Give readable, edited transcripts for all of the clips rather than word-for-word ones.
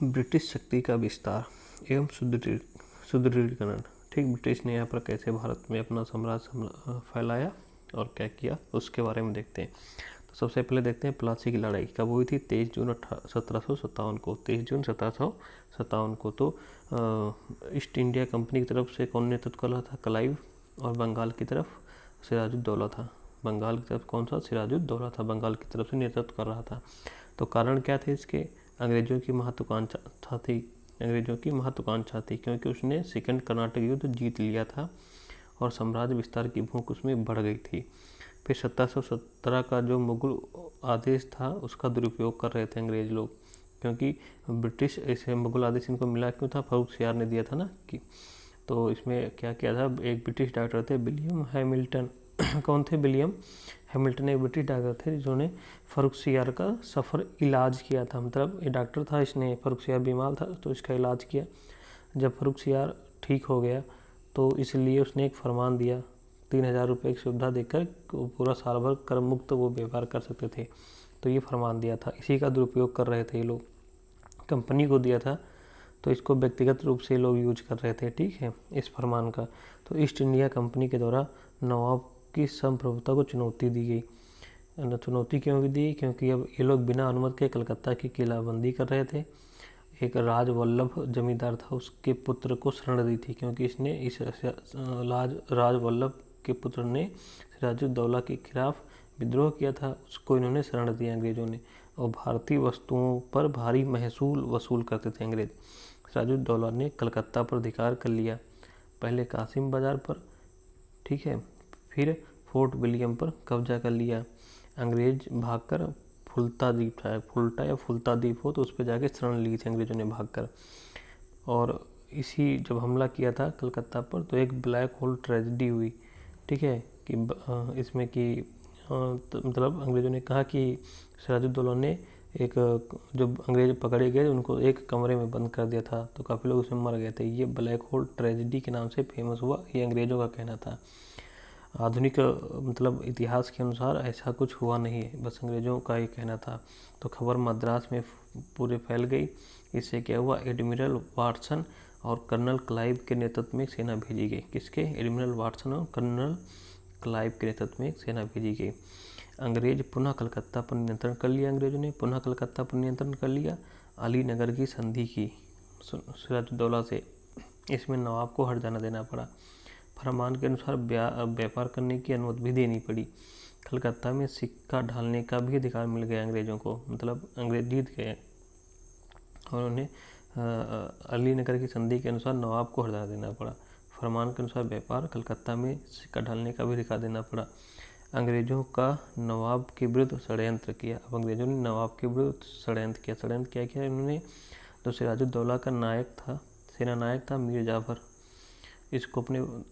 British शक्ति का विस्तार एवं सुदृढ़ीकरण। ठीक, ब्रिटिश ने यहाँ पर कैसे भारत में अपना साम्राज्य फैलाया और क्या किया उसके बारे में देखते हैं। तो सबसे पहले देखते हैं प्लासी की लड़ाई कब हुई थी। 23 जून 1757 को। 23 जून 1757 को। तो ईस्ट इंडिया कंपनी की तरफ से कौन नेतृत्व कर रहा था? क्लाइव। और बंगाल की तरफ सिराजुद्दौला था। बंगाल की तरफ कौन सा? सिराजुद्दौला था, बंगाल की तरफ से नेतृत्व कर रहा था। तो कारण क्या थे इसके? अंग्रेजों की महत्वाकांक्षा थी क्योंकि उसने सेकंड कर्नाटक युद्ध जीत लिया था और साम्राज्य विस्तार की भूख उसमें बढ़ गई थी। फिर 1717 का जो मुगल आदेश था उसका दुरुपयोग कर रहे थे अंग्रेज लोग, क्योंकि ब्रिटिश ऐसे मुगल आदेश इनको मिला क्यों था? फर्रुखसियार ने दिया था ना कि। तो इसमें क्या किया था? एक ब्रिटिश डॉक्टर थे विलियम हैमिल्टन। कौन थे? विलियम हैमिल्टन एक ब्रिटिश डॉक्टर थे जिन्होंने फर्रुखसियार का सफ़र इलाज किया था। मतलब ये डॉक्टर था, इसने फर्रुखसियार बीमार था तो इसका इलाज किया। जब फर्रुखसियार ठीक हो गया तो इसलिए उसने एक फरमान दिया, 3000 रुपये की सुविधा देकर पूरा साल भर कर मुक्त वो व्यवहार कर सकते थे। तो ये फरमान दिया था, इसी का दुरुपयोग कर रहे थे ये लोग। कंपनी को दिया था तो इसको व्यक्तिगत रूप से लोग यूज कर रहे थे, ठीक है, इस फरमान का। तो ईस्ट इंडिया कंपनी के द्वारा नवाब की संप्रभुता को चुनौती दी गई। चुनौती क्यों दी? क्योंकि अब ये लोग बिना अनुमति के कलकत्ता की किलाबंदी कर रहे थे। एक राजवल्लभ जमींदार था, उसके पुत्र को शरण दी थी क्योंकि इसने इस राजवल्लभ के पुत्र ने सिराजुद्दौला के खिलाफ विद्रोह किया था, उसको इन्होंने शरण दिया अंग्रेजों ने। और भारतीय वस्तुओं पर भारी महसूल वसूल करते थे अंग्रेज। सिराजुद्दौला ने कलकत्ता पर अधिकार कर लिया, पहले कासिम बाजार पर, ठीक है, फिर फोर्ट विलियम पर कब्जा कर लिया। अंग्रेज भागकर फुल्ता द्वीप था, फुल्टा या फुल्ता द्वीप हो, तो उस पर जाके शरण ली थी अंग्रेजों ने भागकर। और इसी जब हमला किया था कलकत्ता पर तो एक ब्लैक होल ट्रेजेडी हुई, ठीक है, कि इसमें कि मतलब अंग्रेजों ने कहा कि सिराजुद्दौला ने एक जो अंग्रेज पकड़े गए उनको एक कमरे में बंद कर दिया था, तो काफ़ी लोग उसमें मर गए थे। ये ब्लैक होल ट्रेजेडी के नाम से फेमस हुआ, ये अंग्रेजों का कहना था। आधुनिक मतलब इतिहास के अनुसार ऐसा कुछ हुआ नहीं है, बस अंग्रेजों का ही कहना था। तो खबर मद्रास में पूरे फैल गई। इससे क्या हुआ? एडमिरल वाटसन और कर्नल क्लाइव के नेतृत्व में सेना भेजी गई। किसके? एडमिरल वाटसन और कर्नल क्लाइव के नेतृत्व में सेना भेजी गई। अंग्रेज पुनः कलकत्ता पर नियंत्रण कर लिया, अंग्रेजों ने पुनः कलकत्ता पर नियंत्रण कर लिया। अलीनगर की संधि की सिराजुद्दौला से, इसमें नवाब को हट जाना देना पड़ा। फरमान के अनुसार व्यापार करने की अनुमति भी देनी पड़ी। कलकत्ता में सिक्का ढालने का भी अधिकार मिल गया अंग्रेजों को, मतलब अंग्रेज जीत गए और उन्हें अलीनगर की संधि के अनुसार नवाब को हटा देना पड़ा। फरमान के अनुसार व्यापार, कलकत्ता में सिक्का ढालने का भी अधिकार देना पड़ा। अंग्रेजों का नवाब के विरुद्ध षड्यंत्र किया। अब अंग्रेजों ने नवाब के विरुद्ध षड्यंत्र किया। षड्यंत्र क्या किया इन्होंने? जो सिराजुद्दौला का नायक था, सेना नायक था मीर जाफर, इसको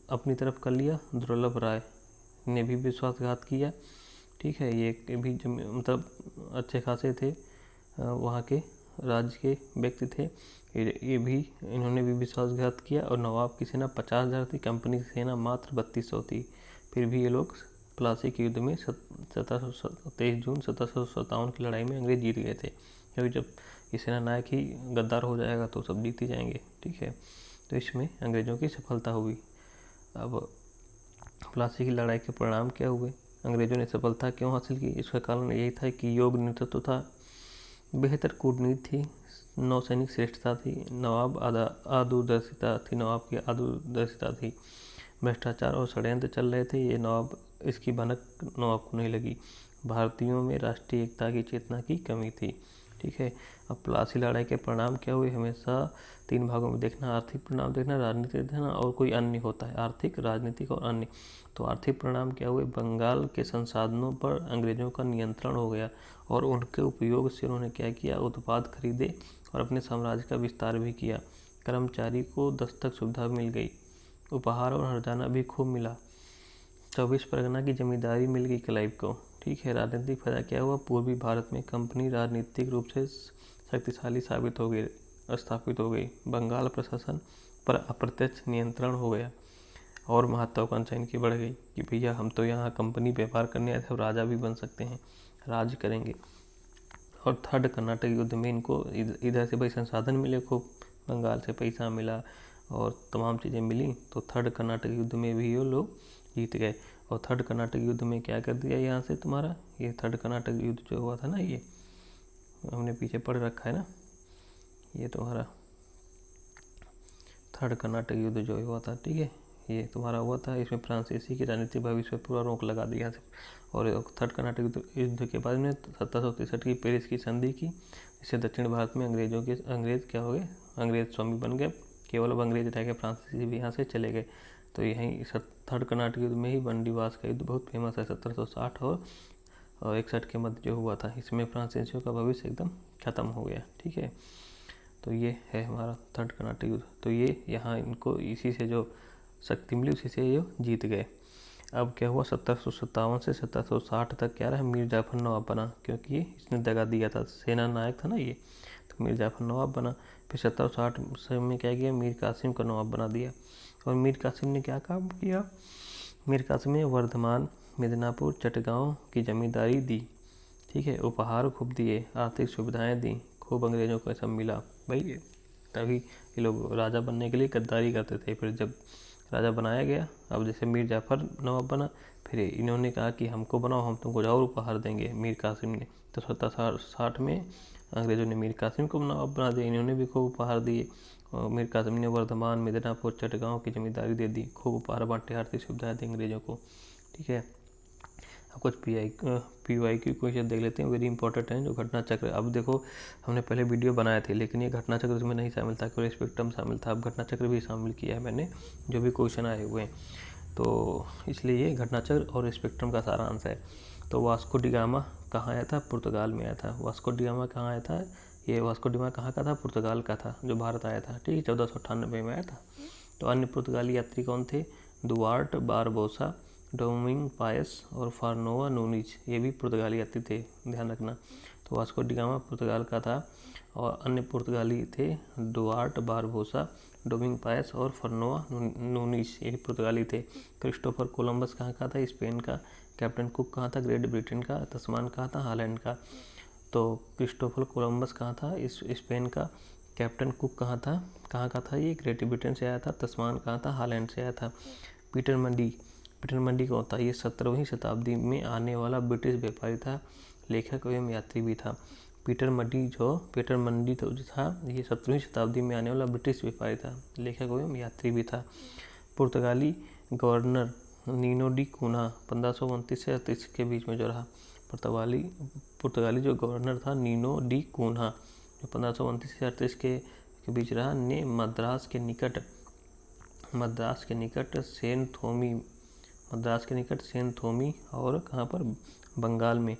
अपनी तरफ कर लिया। दुर्लभ राय ने भी विश्वासघात किया, ठीक है, ये भी मतलब अच्छे खासे थे, वहाँ के राज्य के व्यक्ति थे, ये भी इन्होंने भी विश्वासघात किया। और नवाब की सेना 50,000 थी, कंपनी की सेना मात्र 3200 थी। फिर भी ये लोग प्लासी के युद्ध में 23 जून 1757 की लड़ाई में अंग्रेज जीत गए थे, क्योंकि जब ये सेना नायक ही गद्दार हो जाएगा तो सब जीत ही जाएंगे, ठीक है। तो इसमें अंग्रेजों की सफलता हुई। अब प्लासी की लड़ाई के परिणाम क्या हुए? अंग्रेजों ने सफलता क्यों हासिल की? इसका कारण यही था कि योग्य नेतृत्व था, बेहतर कूटनीति थी, नौसैनिक श्रेष्ठता थी, नवाब आदूरदर्शिता थी, नवाब की आदूरदर्शिता थी। भ्रष्टाचार और षड्यंत्र चल रहे थे, ये नवाब इसकी भनक नवाब को नहीं लगी। भारतीयों में राष्ट्रीय एकता की चेतना की कमी थी, ठीक है। अब प्लासी लड़ाई के परिणाम क्या हुए? हमेशा 3 भागों में देखना, आर्थिक परिणाम देखना, राजनीतिक देखना और कोई अन्य होता है, आर्थिक, राजनीतिक और अन्य। तो आर्थिक परिणाम क्या हुए? बंगाल के संसाधनों पर अंग्रेजों का नियंत्रण हो गया और उनके उपयोग से उन्होंने क्या किया? उत्पाद खरीदे और अपने साम्राज्य का विस्तार भी किया। कर्मचारी को दस्तक सुविधा मिल गई, उपहार और हरजाना भी खूब मिला। 24 परगना की जमींदारी मिल गई क्लाइव को, ठीक है। राजनीतिक फायदा क्या हुआ? पूर्वी भारत में कंपनी राजनीतिक रूप से शक्तिशाली स्थापित हो गई। बंगाल प्रशासन पर अप्रत्यक्ष नियंत्रण हो गया और महत्वाकांक्षा इनकी बढ़ गई कि भैया हम तो यहाँ कंपनी व्यापार करने आए थे, राजा भी बन सकते हैं, राज करेंगे। और थर्ड कर्नाटक युद्ध में इनको इधर से भाई संसाधन मिले खूब, बंगाल से पैसा मिला और तमाम चीज़ें मिली, तो थर्ड कर्नाटक युद्ध में भी ये लोग जीत गए। और थर्ड कर्नाटक युद्ध में क्या कर दिया यहाँ से तुम्हारा, ये थर्ड कर्नाटक युद्ध जो हुआ था ना, ये हमने पीछे पढ़ रखा है ना, ये तुम्हारा थर्ड कर्नाटक युद्ध जो हुआ था, ठीक है, ये तुम्हारा हुआ था। इसमें फ्रांसीसी की राजनीतिक भविष्य पर पूरा रोक लगा दिया था। और थर्ड कर्नाटक युद्ध के बाद में 1763 की पेरिस की संधि की, जिससे दक्षिण भारत में अंग्रेज क्या हो गए, अंग्रेज स्वामी बन गए, केवल अब अंग्रेज रह गए, फ्रांसीसी भी यहाँ से चले गए। तो यहीं थर्ड कर्नाटक युद्ध में ही बंडीवास का युद्ध बहुत फेमस है, 1760 और 61 के मध्य जो हुआ था। इसमें फ्रांसीसियों का भविष्य एकदम खत्म हो गया, ठीक है। तो ये है हमारा थर्ड कर्नाटक युद्ध। तो ये यहाँ इनको इसी से जो शक्ति मिली उसी से ये जीत गए। अब क्या हुआ, 1757 से 1760 तक क्या रहा, मीर जाफर नवाब बना, क्योंकि ये इसने दगा दिया था, सेना नायक था ना ये, तो मीर जाफर नवाब बना। फिर 1760 में क्या किया, मीर कासिम को नवाब बना दिया। और मीर कासिम ने क्या काम किया, मीर कासिम ने वर्धमान, मिदनापुर, चटगांव की जमींदारी दी, ठीक है, उपहार खूब दिए, आर्थिक सुविधाएं दी, खूब अंग्रेजों को सब मिला। भाई तभी ये लोग राजा बनने के लिए गद्दारी करते थे। फिर जब राजा बनाया गया, अब जैसे मीर जाफर नवाब बना, फिर इन्होंने कहा कि हमको बनाओ, हम तुमको और उपहार देंगे, मीर कासिम ने। तो 1760 में अंग्रेजों ने मीर कासिम को नवाब बना दिया, इन्होंने भी खूब उपहार दिए। और मीर कासिम ने वर्धमान, मिदनापुर, चटगांव की जमींदारी दे दी, खूब उपहार बांटे, आर्थिक सुविधाएं दी अंग्रेजों को, ठीक है। अब कुछ PYQ क्वेश्चन देख लेते हैं, वेरी इंपॉर्टेंट है। जो घटना चक्र, अब देखो हमने पहले वीडियो बनाए थे, लेकिन ये घटना चक्र उसमें नहीं शामिल था, केवल स्पेक्ट्रम शामिल था। अब घटना चक्र भी शामिल किया है मैंने, जो भी क्वेश्चन आए हुए हैं, तो इसलिए ये घटना चक्र और स्पेक्ट्रम का सारांश है। तो वास्को डी गामा कहाँ आया था, पुर्तगाल में आया था। वास्को डी गामा कहाँ आया था, ये वास्को डी गामा कहाँ का था, पुर्तगाल का था, जो भारत आया था, ठीक है, 1498 में आया था। तो अन्य पुर्तगाली यात्री कौन थे, दुआर्ट बारबोसा, डोमिंग पायस और फार्नोवा नूनीज, ये भी पुर्तगाली यात्री थे, ध्यान रखना। तो वास्को डी गामा पुर्तगाल का था और अन्य पुर्तगाली थे डुआर्ट बारबोसा, डोमिंग पायस और फर्नोवा नूनीज, ये पुर्तगाली थे। क्रिस्टोफर कोलंबस कहाँ का था, स्पेन का। कैप्टन कुक कहाँ था, ग्रेट ब्रिटेन का। तस्मान कहाँ था, हॉलैंड का। तो क्रिस्टोफर कोलंबस कहाँ था, स्पेन का। कैप्टन कुक कहाँ था, ये ग्रेट ब्रिटेन से आया था। तस्मान कहाँ था, हॉलैंड से आया था। पीटर मंडी कौन था, ये 17वीं शताब्दी में आने वाला ब्रिटिश व्यापारी था, लेखक एवं यात्री भी था। पीटर मंडी जो था, ये 17वीं शताब्दी में आने वाला ब्रिटिश व्यापारी था, लेखक एवं यात्री भी था। पुर्तगाली गवर्नर नीनो डी कूना 1529 से 38 के बीच में जो रहा। पुर्तगाली जो गवर्नर था नीनो डी कूना, जो 1529 से 38 के बीच रहा, ने मद्रास के निकट सेन थोमी और कहाँ पर, बंगाल में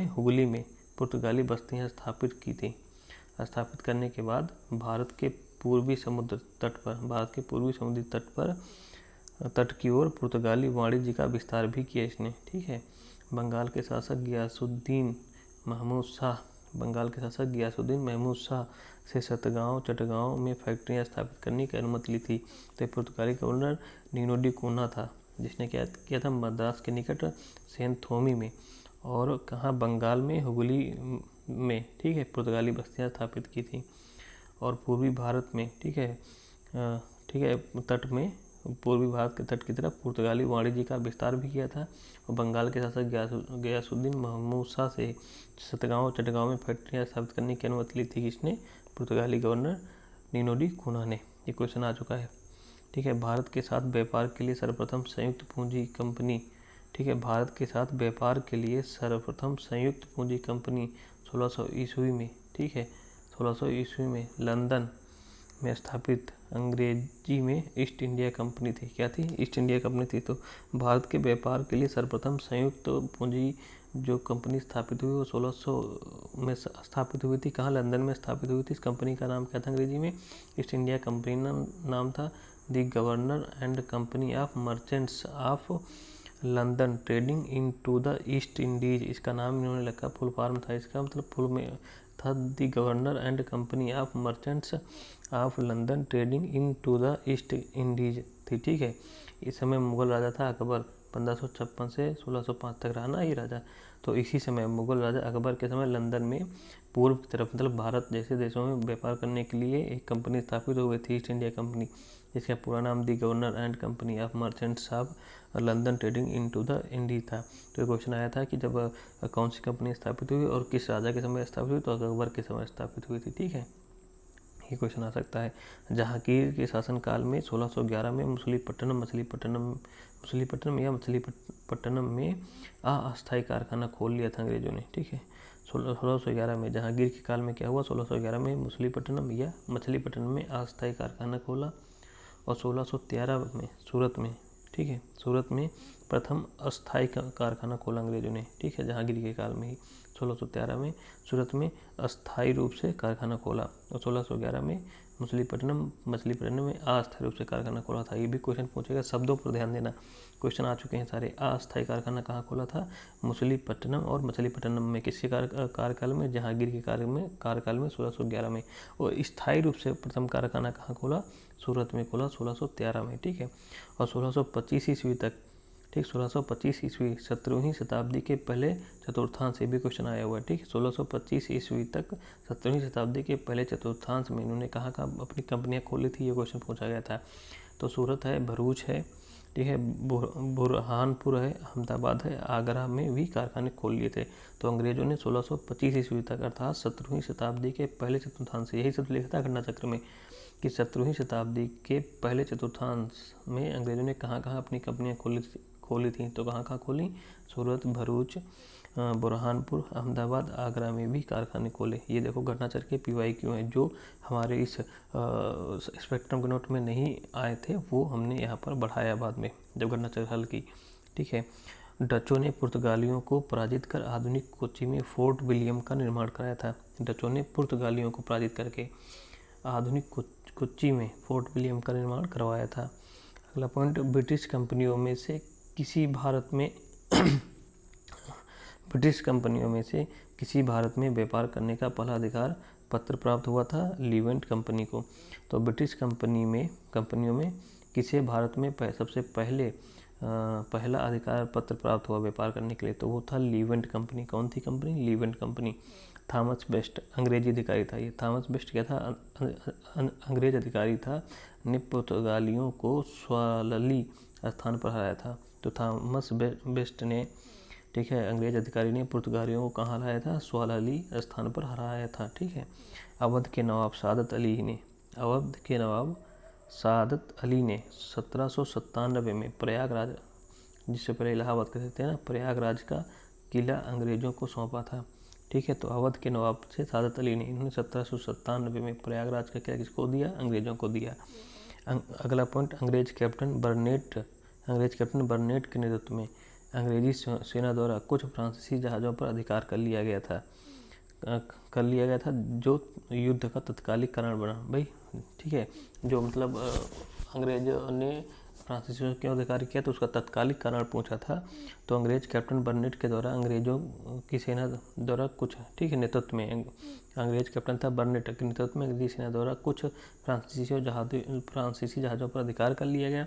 हुगली में पुर्तगाली बस्तियाँ स्थापित की थी। स्थापित करने के बाद भारत के पूर्वी समुद्री तट की ओर पुर्तगाली वाणिज्य का विस्तार भी किया इसने, ठीक है। बंगाल के शासक गियासुद्दीन महमूद शाह से चटगांव में फैक्ट्रियां स्थापित करने की अनुमति ली थी। तो पुर्तगाली गवर्नर नीनो डी कूना था, जिसने क्या किया था, मद्रास के निकट सेंथोमी में और कहाँ, बंगाल में हुगली में, ठीक है, पुर्तगाली बस्तियां स्थापित की थी। और पूर्वी भारत में, ठीक है, पूर्वी भारत के तट की तरफ पुर्तगाली वाणिज्य का विस्तार भी किया था। और बंगाल के शासक गियासुद्दीन महमूद शाह से चटगांव में फैक्ट्रियां स्थापित करने की अनुमति ली थी किसने, पुर्तगाली गवर्नर नीनो डी कूना ने। ये क्वेश्चन आ चुका है, ठीक है। भारत के साथ व्यापार के लिए सर्वप्रथम संयुक्त पूंजी कंपनी, ठीक है, भारत के साथ व्यापार के लिए सर्वप्रथम संयुक्त पूंजी कंपनी 1600 ईस्वी में, ठीक है, 1600 ईस्वी में लंदन में स्थापित अंग्रेजी में ईस्ट इंडिया कंपनी थी। क्या थी, ईस्ट इंडिया कंपनी थी। तो भारत के व्यापार के लिए सर्वप्रथम संयुक्त पूंजी जो कंपनी स्थापित हुई वो 1600 में स्थापित हुई थी। कहाँ, लंदन में स्थापित हुई थी। इस कंपनी का नाम क्या था अंग्रेजी में, ईस्ट इंडिया कंपनी नाम था। The governor and company of merchants of London trading into the East Indies, इसका नाम इन्होंने रखा, फुल फॉर्म था इसका, मतलब फुल में था the governor and company of merchants of London trading into the East Indies थी, ठीक है। इस समय मुगल राजा था अकबर, 1556 से 1605 तक रहा ना ये राजा। तो इसी समय मुगल राजा अकबर के समय लंदन में पूर्व की तरफ मतलब भारत जैसे देशों में व्यापार करने के लिए एक कंपनी स्थापित हो गई थी, ईस्ट इंडिया कंपनी, जिसका पूरा नाम the governor and company of merchants of London trading into the Indies था। तो ये क्वेश्चन आया था कि जब कौन सी कंपनी स्थापित हुई और किस राजा के समय स्थापित हुई, तो अकबर के समय स्थापित हुई थी। ठीक है, ये क्वेश्चन आ सकता है। जहांगीर के शासनकाल में 1611 में मछलीपट्टनम में अस्थायी कारखाना खोल लिया था अंग्रेजों ने। ठीक है, 1611 में जहांगीर के काल में क्या हुआ, 1611 में मछलीपट्टनम में अस्थायी कारखाना खोला, और 1613 में सूरत में, ठीक है, सूरत में प्रथम अस्थायी कारखाना खोला अंग्रेजों ने। ठीक है, जहांगीर के काल में ही 1613 में सूरत में अस्थायी रूप से कारखाना खोला, और 1611 में मछलीपट्टनम में अस्थायी रूप से कारखाना खोला था। ये भी क्वेश्चन पूछेगा, शब्दों पर ध्यान देना, क्वेश्चन आ चुके हैं सारे। अस्थायी कारखाना कहाँ खोला था, मछलीपट्टनम और मछलीपट्टनम में। किसके कार्यकाल में, जहांगीर के कार्यकाल में 1611 में। और स्थायी रूप से प्रथम कारखाना कहाँ खोला, सूरत में खोला 1613 में। ठीक है, और 1625 ईस्वी तक, ठीक, 1625 ईस्वी 17वीं शताब्दी के पहले चतुर्थांश से भी क्वेश्चन आया हुआ है। ठीक, 1625 ईस्वी तक 17वीं शताब्दी के पहले चतुर्थांश में इन्होंने कहाँ अपनी कंपनियां खोली थी, ये क्वेश्चन पूछा गया था। तो सूरत है, भरूच है, ठीक है, बुरहानपुर है, अहमदाबाद है, आगरा में भी कारखाने खोल लिए थे। तो अंग्रेजों ने 1625 ईस्वी तक अर्थात 17वीं शताब्दी के पहले चतुर्थांश, यही सब लिखा था घटना चक्र में कि 17वीं शताब्दी के पहले चतुर्थांश में अंग्रेजों ने कहाँ अपनी कंपनियां खोली थी। तो कहाँ खोली, सूरत, भरूच, बुरहानपुर, अहमदाबाद, आगरा में भी कारखाने खोले। ये देखो घटना चक्र के PYQ हैं, जो हमारे इस स्पेक्ट्रम के नोट में नहीं आए थे, वो हमने यहाँ पर बढ़ाया बाद में जब घटना चक्र हल की। ठीक है, डचों ने पुर्तगालियों को पराजित कर आधुनिक कोच्चि में फोर्ट विलियम का निर्माण कराया था। डचों ने पुर्तगालियों को पराजित करके आधुनिक कोच्चि में फोर्ट विलियम का निर्माण करवाया था। अगला पॉइंट, ब्रिटिश कंपनियों में से किसी भारत में व्यापार करने का पहला अधिकार पत्र प्राप्त हुआ था लीवेंट कंपनी को। तो ब्रिटिश कंपनियों में किसे भारत में सबसे पहला अधिकार पत्र प्राप्त हुआ व्यापार करने के लिए, तो वो था लीवेंट कंपनी। कौन थी कंपनी, लीवेंट कंपनी। थॉमस बेस्ट अंग्रेजी अधिकारी था। ये थॉमस बेस्ट क्या था, अंग्रेज अधिकारी था, ने पुर्तगालियों को स्वालली स्थान पर हराया था। तो थॉमस बेस्ट ने, ठीक है, अंग्रेज अधिकारी ने पुर्तगालियों को कहाँ हराया था, स्वालली स्थान पर हराया था। ठीक है, अवध के नवाब सादत अली ने 1797 में प्रयागराज, जिससे पहले इलाहाबाद कहते हैं ना, प्रयागराज का किला अंग्रेजों को सौंपा था। ठीक है, तो अवध के नवाब से सादत अली ने, इन्होंने 1797 में प्रयागराज का किला किसको दिया, अंग्रेजों को दिया। अगला पॉइंट, अंग्रेज कैप्टन बर्नेट के नेतृत्व में अंग्रेजी सेना द्वारा कुछ फ्रांसीसी जहाज़ों पर अधिकार कर लिया गया था, जो युद्ध का तत्कालिक कारण बना। भाई ठीक है, जो मतलब अंग्रेजों ने फ्रांसीसियों क्यों अधिकार किया, तो उसका तत्कालिक कारण पूछा था। तो अंग्रेज कैप्टन बर्नेट के द्वारा अंग्रेजों की सेना द्वारा कुछ, ठीक है, नेतृत्व में अंग्रेज कैप्टन था बर्नेट के नेतृत्व में अंग्रेजी सेना द्वारा कुछ फ्रांसीसी जहाज़ों पर अधिकार कर लिया गया,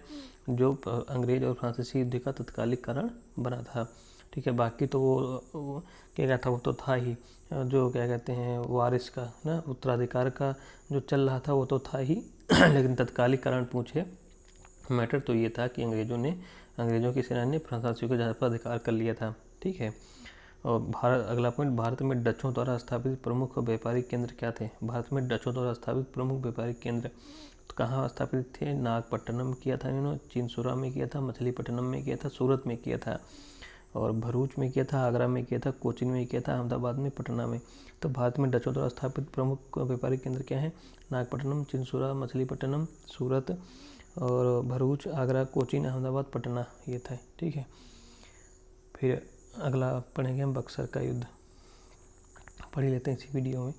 जो अंग्रेज और फ्रांसीसी युद्ध का तत्कालिक कारण बना था। ठीक है, बाकी तो वो क्या कहता, वो तो था ही, जो क्या कहते हैं वारिस का ना, उत्तराधिकार का जो चल रहा था वो तो था ही लेकिन तत्कालिक कारण पूछे मैटर तो ये था कि अंग्रेजों की सेना ने फ्रांसीसियों के जहाज़ पर अधिकार कर लिया था। ठीक है, और अगला पॉइंट, भारत में डचों द्वारा स्थापित प्रमुख व्यापारिक केंद्र क्या थे। भारत में डचों द्वारा स्थापित प्रमुख व्यापारिक केंद्र तो कहाँ स्थापित थे, नागपट्टनम किया था इन्होंने, चिंसुरा में किया था, मछलीपट्टनम में किया था, सूरत में किया था, और भरूच में किया था, आगरा में किया था, कोचीन में किया था, अहमदाबाद में, पटना में। तो भारत में डचों द्वारा स्थापित प्रमुख व्यापारिक केंद्र क्या है, नागपट्टनम, चिंसुरा, मछलीपट्टनम, सूरत और भरूच, आगरा, कोचीन, अहमदाबाद, पटना, ये था। ठीक है, फिर अगला पढ़ेंगे हम बक्सर का युद्ध, पढ़ लेते हैं इसी वीडियो में।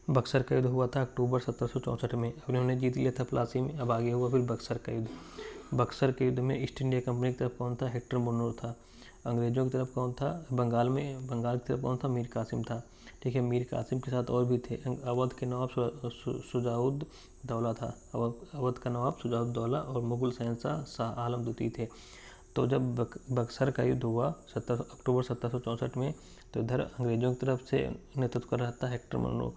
बक्सर का युद्ध हुआ था अक्टूबर 1764 में, अब उन्होंने जीत लिया था प्लासी में। अब आगे हुआ फिर बक्सर का युद्ध। बक्सर के युद्ध में ईस्ट इंडिया कंपनी की तरफ कौन था, हेक्टर मोनरो था। अंग्रेजों की तरफ कौन था, बंगाल की तरफ कौन था, मीर कासिम था। ठीक है, मीर कासिम के साथ और भी थे। अवध के नवाब शुजाउद दौला था, अवध का नवाब शुजाउद दौला, और मुगल शहंशाह शाह आलम द्वितीय थे। तो जब बक्सर का युद्ध हुआ अक्टूबर 1764 में, तो इधर अंग्रेज़ों की तरफ से नेतृत्व कर रहा था हेक्टर मनरो,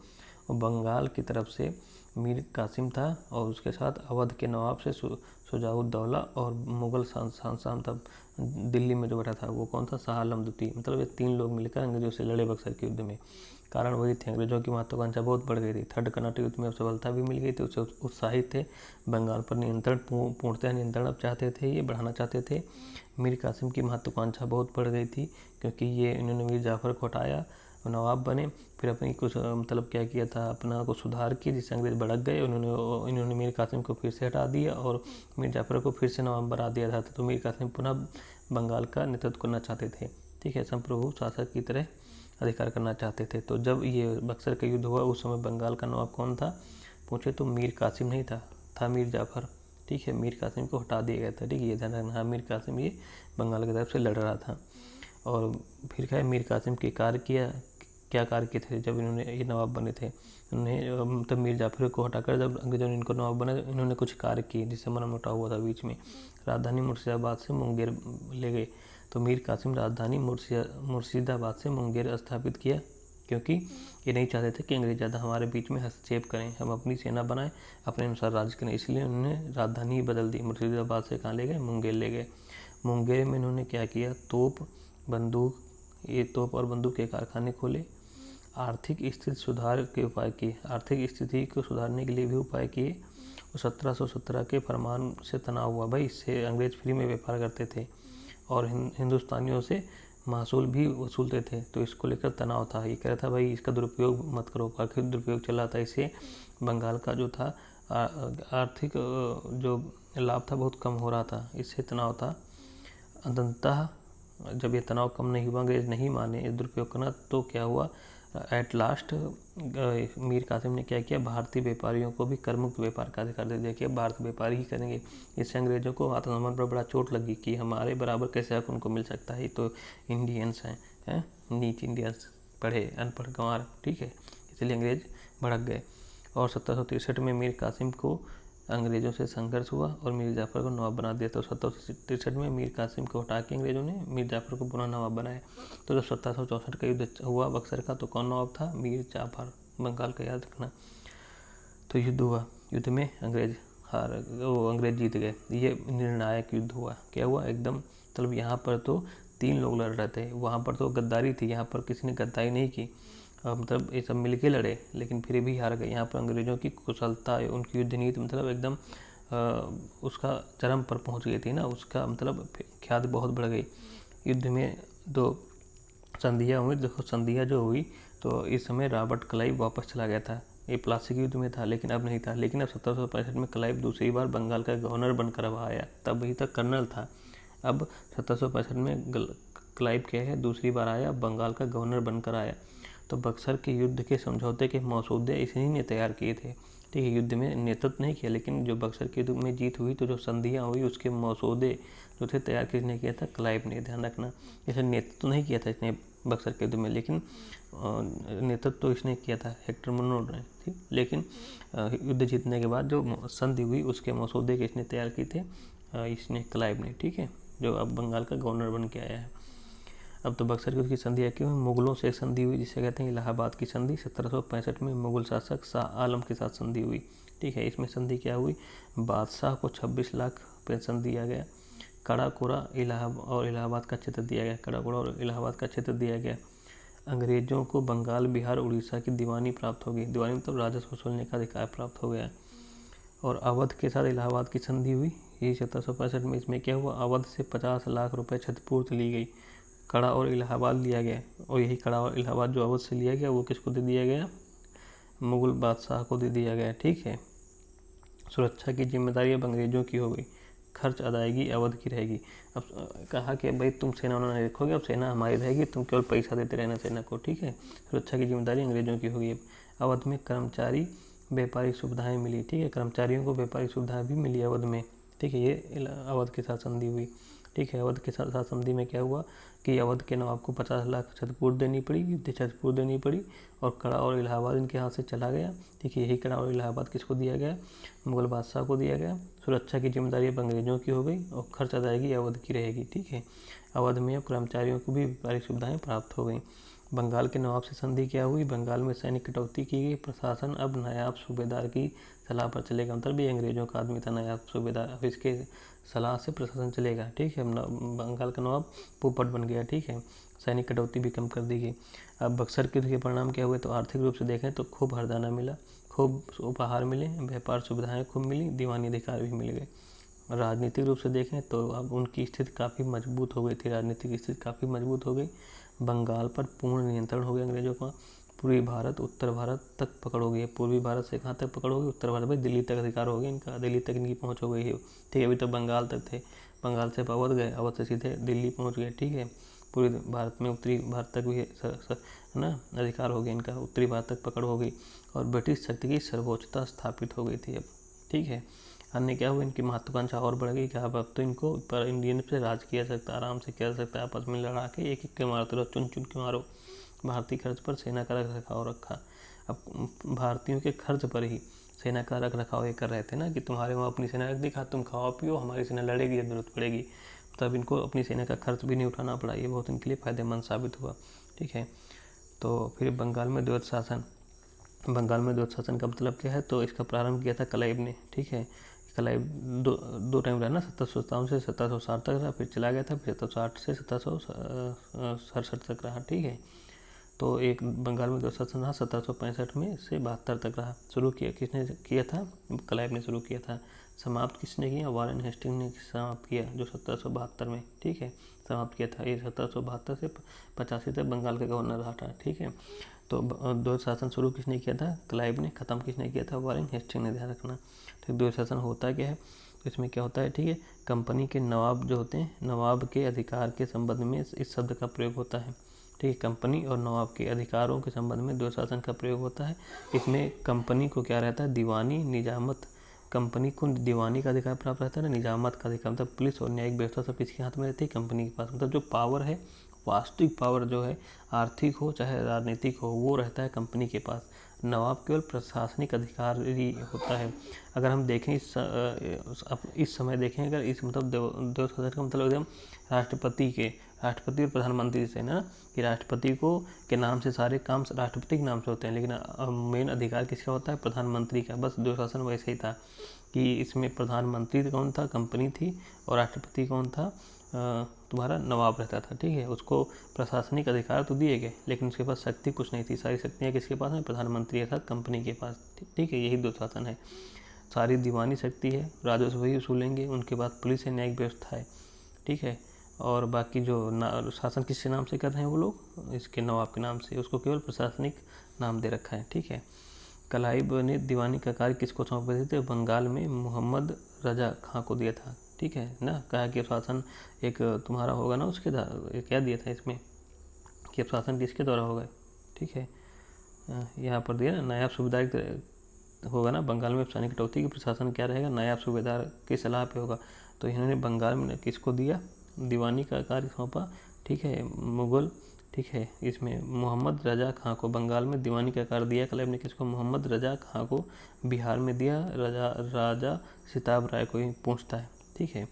और बंगाल की तरफ से मीर कासिम था, और उसके साथ अवध के नवाब से शुजाउद्दौला, और मुग़ल शासक तब दिल्ली में जो बैठा था वो कौन था, शाह आलम द्वितीय। मतलब ये 3 लोग मिलकर अंग्रेज़ों से लड़े बक्सर के युद्ध में। कारण वही थे, अंग्रेज़ों की महत्वाकांक्षा बहुत बढ़ गई थी। थर्ड कर्नाटक युद्ध में अब सफलता भी मिल गई थी, उससे उत्साहित थे, बंगाल पर नियंत्रण पूर्णतः नियंत्रण अब चाहते थे, ये बढ़ाना चाहते थे। मीर कासिम की महत्वाकांक्षा बहुत बढ़ गई थी, क्योंकि ये इन्होंने मीर जाफ़र को हटाया, नवाब बने, फिर अपनी कुछ मतलब क्या किया था, अपना कुछ सुधार किए, जिससे अंग्रेज़ भड़क गए। इन्होंने मीर कासिम को फिर से हटा दिया और मीर जाफ़र को फिर से नवाब बना दिया था। तो मीर कासिम पुनः बंगाल का नेतृत्व करना चाहते थे, ठीक है, संप्रभु शासक की तरह अधिकार करना चाहते थे। तो जब ये बक्सर का युद्ध हुआ, उस समय बंगाल का नवाब कौन था पूछे तो मीर कासिम नहीं था मीर जाफ़र, ठीक है। मीर कासिम को हटा दिया गया था, ठीक है, ये ध्यान रखना। मीर कासिम ये बंगाल की तरफ से लड़ रहा था। और फिर क्या है, मीर कासिम के क्या कार्य किए थे जब इन्होंने ये नवाब बने थे। उन्होंने तब मीर जाफ़र को हटाकर जब अंग्रेजों ने इनको नवाब बने, इन्होंने कुछ कार्य किए जिससे मना मुटाव हुआ था बीच में। राजधानी मुर्शिदाबाद से मुंगेर ले गए। तो मीर कासिम राजधानी मुर्शिदाबाद से मुंगेर स्थापित किया, क्योंकि ये नहीं चाहते थे कि अंग्रेज ज़्यादा हमारे बीच में हस्तक्षेप करें, हम अपनी सेना बनाएं, अपने अनुसार राज करें। इसलिए उन्होंने राजधानी ही बदल दी, मुर्शिदाबाद से कहाँ ले गए, मुंगेर ले गए। मुंगेर में इन्होंने क्या किया, तोप और बंदूक के कारखाने खोले। आर्थिक स्थिति सुधार के उपाय किए, आर्थिक स्थिति को सुधारने के लिए भी उपाय किए। और 1717 के फरमान से तनाव हुआ, भाई इससे अंग्रेज फ्री में व्यापार करते थे और हिंदुस्तानियों से महसूल भी वसूलते थे, तो इसको लेकर तनाव था। ये कह रहा था भाई इसका दुरुपयोग मत करो, आखिर दुरुपयोग चला था। इससे बंगाल का जो था आर्थिक जो लाभ था बहुत कम हो रहा था, इससे तनाव था। अंततः जब ये तनाव कम नहीं हुआ, अंग्रेज नहीं माने इस दुरुपयोग करना, तो क्या हुआ, एट लास्ट मीर कासिम ने क्या किया, भारतीय व्यापारियों को भी करमुक्त व्यापार का अधिकार दे दिया कि भारतीय व्यापारी ही करेंगे। इससे अंग्रेजों को आत्मसम्मान पर बड़ा चोट लगी कि हमारे बराबर कैसे हक उनको मिल सकता है, तो इंडियंस हैं नीच इंडियंस, पढ़े अनपढ़ गंवार, ठीक है। इसलिए अंग्रेज भड़क गए और 1763 में मीर कासिम को अंग्रेज़ों से संघर्ष हुआ और मीर जाफ़र को नवाब बना दिया। तो 1763 में मीर कासिम को हटा के अंग्रेज़ों ने मीर जाफ़र को पुनः नवाब बनाया। तो जब 1764 का युद्ध हुआ बक्सर का, तो कौन नवाब था, मीर जाफ़र, बंगाल का, याद रखना। तो युद्ध हुआ, युद्ध में अंग्रेज जीत गए। ये निर्णायक युद्ध हुआ। क्या हुआ, एकदम मतलब यहाँ पर तो 3 लोग लड़ रहे थे, वहाँ पर तो गद्दारी थी, यहाँ पर किसी ने गद्दारी नहीं की। मतलब ये सब मिलके लड़े, लेकिन फिर भी हार गए। यहाँ पर अंग्रेज़ों की कुशलता, उनकी युद्ध नीति मतलब एकदम उसका चरम पर पहुँच गई थी ना, उसका मतलब ख्याति बहुत बढ़ गई। युद्ध में 2 संधियाँ हुई। देखो संधियाँ जो हुई, तो इस समय रॉबर्ट क्लाइव वापस चला गया था। ये प्लासी के युद्ध में था, लेकिन अब नहीं था। लेकिन अब 1765 में क्लाइव दूसरी बार बंगाल का गवर्नर बनकर अब आया। तब ही तक कर्नल था, अब 1765 में क्लाइव क्या है, दूसरी बार आया, बंगाल का गवर्नर बनकर आया। तो बक्सर के युद्ध के समझौते के मसौदे इसी ने तैयार किए थे, ठीक है। युद्ध में नेतृत्व नहीं किया, लेकिन जो बक्सर के युद्ध में जीत हुई, तो जो संधियाँ हुई उसके मसौदे जो थे तैयार किसने किया था, क्लाइव ने, ध्यान रखना। इसे नेतृत्व नहीं किया था इसने बक्सर के युद्ध में, लेकिन नेतृत्व तो इसने किया था हेक्टर मनरो ने, ठीक। लेकिन युद्ध जीतने के बाद जो संधि हुई उसके मसौदे के इसने तैयार किए थे, इसने, क्लाइव ने, ठीक है, जो अब बंगाल का गवर्नर बन के आया है। अब तो बक्सर की उसकी संधि क्यों हुई, मुगलों से संधि हुई, जिसे कहते हैं इलाहाबाद की संधि। 1765 में मुगल शासक शाह आलम के साथ संधि हुई, ठीक है। इसमें संधि क्या हुई, बादशाह को 26 लाख पेंशन दिया गया, कड़ाकोरा इलाहाबाद का क्षेत्र दिया गया, कड़ाकोरा और इलाहाबाद का क्षेत्र दिया गया। अंग्रेजों को बंगाल, बिहार, उड़ीसा की दीवानी प्राप्त हो गई, दीवानी मतलब राजस्व वसूलने का अधिकार प्राप्त हो गया। और अवध के साथ इलाहाबाद की संधि हुई, यही 1765 में। इसमें क्या हुआ, अवध से 50 लाख रुपए क्षतिपूर्ति ली गई। कड़ा और इलाहाबाद लिया गया, और यही कड़ा और इलाहाबाद जो अवध से लिया गया वो किसको दे दिया गया, मुगल बादशाह को दे दिया गया, ठीक है। सुरक्षा की जिम्मेदारी अब अंग्रेजों की हो गई, खर्च अदायगी अवध की रहेगी। अब कहा कि भाई तुम सेना नहीं रखोगे, अब सेना हमारी रहेगी, तुम केवल पैसा देते रहना सेना को, ठीक है। सुरक्षा की जिम्मेदारी अंग्रेजों की होगी। अवध में कर्मचारी व्यापारिक सुविधाएं मिली, ठीक है, कर्मचारियों को व्यापारिक सुविधाएं भी मिली अवध में, ठीक है। ये अवध के साथ संधि हुई। ठीक है। अवध के साथ संधि में क्या हुआ कि अवध के नवाब को 50 लाख क्षतिपूर्ति देनी पड़ी और कड़ा और इलाहाबाद इनके हाथ से चला गया। ठीक है, यही कड़ा और इलाहाबाद किसको दिया गया? मुगल बादशाह को दिया गया। सुरक्षा की जिम्मेदारी अब अंग्रेजों की हो गई और खर्च अदायगी अवध की रहेगी। ठीक है, अवध में अब कर्मचारियों को भी व्यापारिक सुविधाएं प्राप्त हो गई। बंगाल के नवाब से संधि क्या हुई? बंगाल में सैनिक कटौती की गई। प्रशासन अब नायाब सूबेदार की सलाह पर चलेगा। मतलब ये अंग्रेजों का आदमी था नायाब सूबेदार, अब इसके सलाह से प्रशासन चलेगा। ठीक है, बंगाल का नवाब पोपट बन गया। ठीक है, सैनिक कटौती भी कम कर दी गई। अब बक्सर युद्ध के परिणाम क्या हुए? तो आर्थिक रूप से देखें तो खूब हरजाना मिला, खूब उपहार मिले, व्यापार सुविधाएं खूब मिली, दीवानी अधिकार भी मिल गए। राजनीतिक रूप से देखें तो अब उनकी स्थिति काफ़ी मजबूत हो गई थी, राजनीतिक स्थिति काफ़ी मजबूत हो गई। बंगाल पर पूर्ण नियंत्रण हो गया अंग्रेजों का। पूर्वी भारत उत्तर भारत तक पकड़ हो गई है। पूर्वी भारत से कहाँ तक पकड़ हो गई? उत्तर भारत में दिल्ली तक अधिकार हो गया इनका, दिल्ली तक इनकी पहुँच हो गई है। ठीक है, अभी तक बंगाल तक थे, बंगाल से अवध गए, अवध से सीधे दिल्ली पहुँच गए। ठीक है, पूरे भारत में उत्तरी भारत तक भी है ना अधिकार हो गया इनका, उत्तरी भारत तक पकड़ हो गई और ब्रिटिश शक्ति की सर्वोच्चता स्थापित हो गई थी अब। ठीक है, अन्य क्या हुआ? इनकी महत्वाकांक्षा और बढ़ गई कि अब तो इनको पर इंडियन पे राज किया सकता, आराम से किया सकता है, आपस में लड़ा के एक एक के मारते रहो, चुन चुन के मारो। भारतीय खर्च पर सेना का रख रखाव रखा। अब भारतीयों के खर्च पर ही सेना का रख रखाव ये कर रहे थे ना कि तुम्हारे वहाँ अपनी सेना रख दिखा, तुम खाओ पियो, हमारी सेना लड़ेगी जब जरूरत पड़ेगी। तब इनको अपनी सेना का खर्च भी नहीं उठाना पड़ा, ये बहुत इनके लिए फायदेमंद साबित हुआ। ठीक है, तो फिर बंगाल में द्वैत शासन। बंगाल में द्वैत शासन का मतलब क्या है? तो इसका प्रारंभ किया था क्लाइव ने। ठीक है, क्लाइव दो टाइम रहा ना, 1757 से 1760 तक रहा, फिर चला गया था, फिर 1760 से 1767 तक रहा। ठीक है, तो एक बंगाल में द्वैत शासन रहा 1765 में से 72 तक रहा। शुरू किया किसने किया था? क्लाइव ने शुरू किया था। समाप्त किसने किया? वॉरेन हेस्टिंग ने समाप्त किया, जो 1772 में, ठीक है, समाप्त किया था। ये 1772 से 85 तक बंगाल का गवर्नर रहा था। ठीक है, तो द्वैत शासन शुरू किसने किया था? क्लाइव ने। ख़त्म किसने किया था? वॉरेन हेस्टिंग ने, ध्यान रखना। तो द्वैत शासन होता क्या है? इसमें क्या होता है? ठीक है, कंपनी के नवाब जो होते हैं, नवाब के अधिकार के संबंध में इस शब्द का प्रयोग होता है। ठीक है, कंपनी और नवाब के अधिकारों के संबंध में द्वैत शासन का प्रयोग होता है। इसमें कंपनी को क्या रहता है? दीवानी निजामत। कंपनी को दीवानी का अधिकार प्राप्त रहता है ना, निजामत का अधिकार, मतलब पुलिस और न्यायिक व्यवस्था सब किसके हाथ में रहती है? कंपनी के पास। मतलब जो पावर है, वास्तविक पावर जो है, आर्थिक हो चाहे राजनीतिक हो, वो रहता है कंपनी के पास। नवाब केवल प्रशासनिक अधिकारी होता है। अगर हम देखें इस समय देखें, अगर इस मतलब द्वैत शासन का मतलब एकदम राष्ट्रपति और प्रधानमंत्री से ना, कि राष्ट्रपति को के नाम से सारे काम राष्ट्रपति के नाम से होते हैं, लेकिन मेन अधिकार किसका होता है? प्रधानमंत्री का। बस द्वैत शासन वैसे ही था कि इसमें प्रधानमंत्री कौन था? कंपनी थी, और राष्ट्रपति कौन था? तुम्हारा नवाब रहता था। ठीक है, उसको प्रशासनिक अधिकार तो दिए गए, लेकिन उसके पास शक्ति कुछ नहीं थी। सारी शक्तियाँ किसके पास हैं? प्रधानमंत्री अर्थात कंपनी के पास। ठीक है, यही द्वैत शासन है। सारी दीवानी शक्ति है, राजस्व वही वसूलेंगे, उनके बाद पुलिस है, न्यायिक व्यवस्था है। ठीक है, और बाकी जो शासन किसके नाम से कर रहे हैं वो लोग? इसके नवाब के नाम से। उसको केवल प्रशासनिक नाम दे रखा है। ठीक है, क्लाइव ने दीवानी का कार्य किसको सौंपे थे? बंगाल में मोहम्मद रजा खां को दिया था। ठीक है ना, कहा कि शासन एक तुम्हारा होगा ना, उसके क्या दिया था इसमें कि शासन किसके द्वारा होगा? ठीक है, यहाँ पर दिया ना, नायब सूबेदार होगा ना बंगाल में। सैनिक कटौती की प्रशासन क्या रहेगा? नायब सूबेदार की सलाह पे होगा। तो इन्होंने बंगाल में किसको दिया? दीवानी का कार्य सौंपा। ठीक है, मुगल। ठीक है, इसमें मोहम्मद रजा खां को बंगाल में दीवानी का कार्य दिया क्लाइव ने किसको? मोहम्मद रजा खां को। बिहार में दिया राजा सिताब राय को ही पूछता है। ठीक है,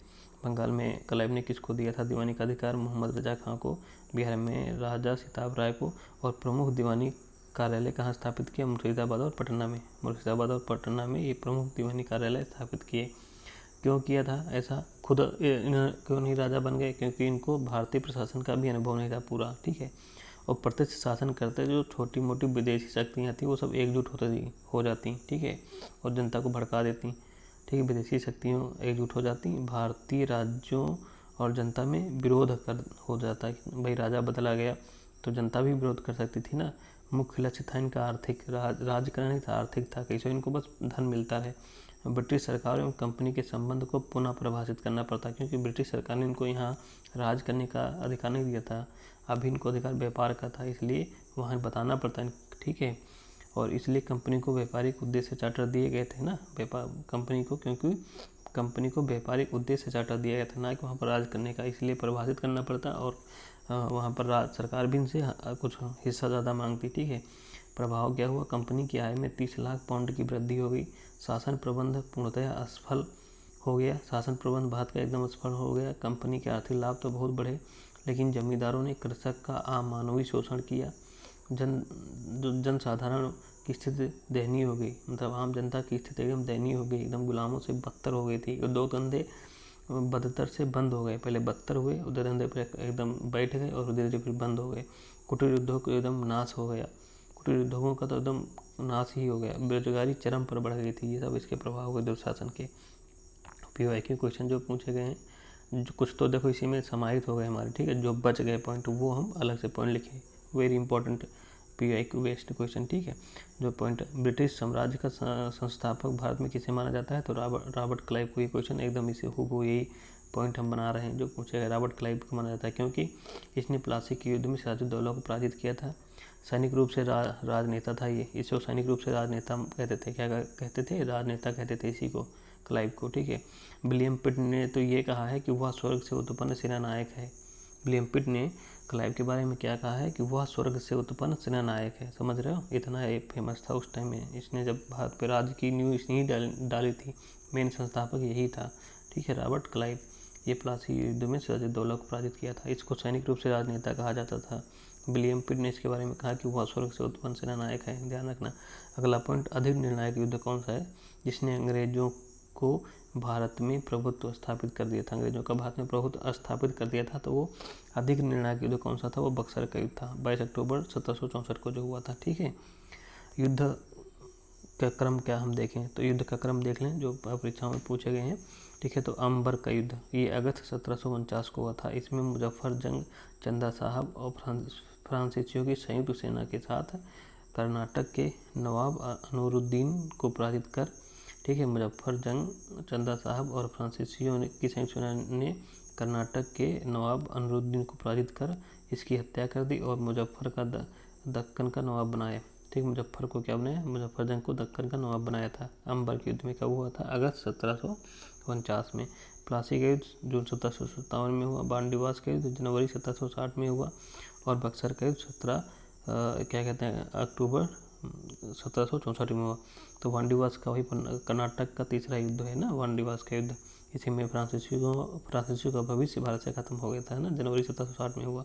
बंगाल में क्लाइव ने किसको दिया था दीवानी का अधिकार? मोहम्मद रजा खां को। बिहार में राजा सिताब राय को। और प्रमुख दीवानी कार्यालय कहाँ स्थापित किया? मुर्शिदाबाद और पटना में। मुर्शिदाबाद और पटना में ये प्रमुख दीवानी कार्यालय स्थापित किए। क्यों किया था ऐसा? खुद क्यों नहीं राजा बन गए? क्योंकि इनको भारतीय प्रशासन का भी अनुभव नहीं था पूरा। ठीक है, और प्रत्यक्ष शासन करते जो छोटी मोटी विदेशी शक्तियाँ थी वो सब एकजुट हो जाती। ठीक है, और जनता को भड़का देती। ठीक है, विदेशी शक्तियों एकजुट हो जाती, भारतीय राज्यों और जनता में विरोध हो जाता है। भाई राजा बदला गया तो जनता भी विरोध कर सकती थी ना। मुख्य लक्ष्य था इनका आर्थिक, राज करना नहीं था, आर्थिक था। कैसे? इनको बस धन मिलता रहे। ब्रिटिश सरकार एवं कंपनी के संबंध को पुनः परिभाषित करना पड़ता, क्योंकि ब्रिटिश सरकार ने इनको यहाँ राज करने का अधिकार नहीं दिया था। अभी इनको अधिकार व्यापार का था, इसलिए वहाँ बताना पड़ता है। ठीक है, और इसलिए कंपनी को व्यापारिक उद्देश्य चार्टर दिए गए थे ना व्यापार कंपनी को, क्योंकि कंपनी को व्यापारिक उद्देश्य से चार्टर दिया गया था, ना कि वहाँ पर राज करने का, इसलिए परिभाषित करना पड़ता और वहाँ पर सरकार भी इनसे कुछ हिस्सा ज़्यादा मांगती। ठीक है, प्रभाव क्या हुआ, कंपनी की आय में 30 लाख पाउंड की वृद्धि हो गई। शासन प्रबंध पूर्णतः असफल हो गया, शासन प्रबंध भारत का एकदम असफल हो गया। कंपनी के आर्थिक लाभ तो बहुत बढ़े, लेकिन जमींदारों ने कृषक का अमानवीय शोषण किया। जनसाधारण की स्थिति दयनीय हो गई, मतलब आम जनता की स्थिति एकदम दयनीय हो गई, एकदम गुलामों से बदतर हो गई थी। उद्योग धंधे बदतर से बंद हो गए, पहले बदतर हुए, उद्योग धंधे पर एकदम बैठ गए और धीरे धीरे फिर बंद हो गए। कुटीर उद्योग एकदम नाश हो गया, कुटीर उद्योगों का तो एकदम नाश ही हो गया। बेरोजगारी चरम पर बढ़ गई थी। ये सब इसके प्रभाव हुए दुशासन के। PYQ क्वेश्चन जो पूछे गए हैं, कुछ तो देखो इसी में समाहित हो गए हमारे, ठीक है, जो बच गए पॉइंट वो हम अलग से पॉइंट लिखे। Very important PYQ based question, ठीक है। जो पॉइंट, ब्रिटिश साम्राज्य का संस्थापक भारत में किसे माना जाता है, तो रॉबर्ट क्लाइव को। ये क्वेश्चन एकदम इसे हूबहू यही पॉइंट हम बना रहे हैं जो पूछे गए। रॉबर्ट क्लाइव को माना जाता है क्योंकि इसने प्लासी के युद्ध में सिराजुद्दौला को पराजित किया था। सैनिक रूप से राजनेता था ये, इसको सैनिक रूप से राजनेता कहते थे। क्या कहते थे, राजनेता कहते थे इसी को, क्लाइव को, ठीक है। विलियम पिट ने तो ये कहा है कि वह स्वर्ग से उत्पन्न सेनानायक है। विलियम पिट ने क्लाइव के बारे में क्या कहा है कि वह स्वर्ग से उत्पन्न सेनानायक है। समझ रहे हो, इतना फेमस था उस टाइम में। इसने जब भारत पर राज्य की नींव इसने ही डाली थी, मेन संस्थापक यही था, ठीक है, रॉबर्ट क्लाइव। ये प्लासी युद्ध में सिराजुद्दौला को पराजित किया था। इसको सैनिक रूप से राजनेता कहा जाता था। विलियम पिट ने इसके बारे में कहा कि वह स्वर्ग से उत्पन्न सेनानायक है। ध्यान रखना। अगला पॉइंट, अधिक निर्णायक युद्ध कौन सा है, जिसने अंग्रेजों को भारत में प्रभुत्व स्थापित कर दिया था, अंग्रेजों का भारत में प्रभुत्व स्थापित कर दिया था, तो वो अधिक निर्णायक युद्ध कौन सा था, वो बक्सर का युद्ध था, 22 अक्टूबर 1764 को जो हुआ था, ठीक है। युद्ध का क्रम क्या हम देखें, तो युद्ध का क्रम देख लें जो परीक्षाओं में पूछे गए हैं, ठीक है। तो अंबर का युद्ध, ये अगस्त 1749 को हुआ था। इसमें मुजफ्फर जंग, चंदा साहब और फ्रांसीसियों की संयुक्त सेना के साथ कर्नाटक के नवाब अनूरुद्दीन को पराजित कर, ठीक है, मुजफ्फर जंग, चंदा साहब और फ्रांसीसियों की संयुक्त सेना ने कर्नाटक के नवाब अनूरुद्दीन को पराजित कर इसकी हत्या कर दी और मुजफ्फर का दक्कन का नवाब बनाया, ठीक। मुजफ्फर को क्या बनाया, मुजफ्फर जंग को दक्कन का नवाब बनाया था। अंबर के युद्ध में कब हुआ था, अगस्त 1749 में। प्लासी का युद्ध जून 1757 में हुआ। बांडीवास का युद्ध जनवरी 1760 में हुआ। और बक्सर का युद्ध अक्टूबर 1764 में हुआ। तो वांडीवास का वही कर्नाटक का तीसरा युद्ध है ना, वांडीवास का युद्ध। इसी में फ्रांसीसियों का भविष्य भारत से खत्म हो गया था, है ना, जनवरी 1760 में हुआ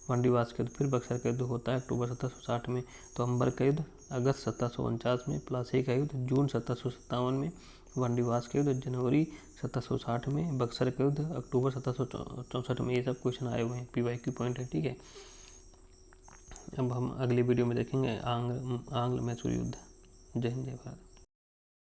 वांडीवास का युद्ध। फिर बक्सर का युद्ध होता है अक्टूबर 1760 में। तो अंबर का युद्ध अगस्त 1749 में, प्लासी का युद्ध जून 1757 में, वांडीवास का युद्ध जनवरी 1760 में, बक्सर का युद्ध अक्टूबर 1764 में। ये सब क्वेश्चन आए हुए हैं, PYQ पॉइंट है, ठीक है। अब हम अगली वीडियो में देखेंगे आंग्ल मैसूर युद्ध। जय हिंद, जय भारत।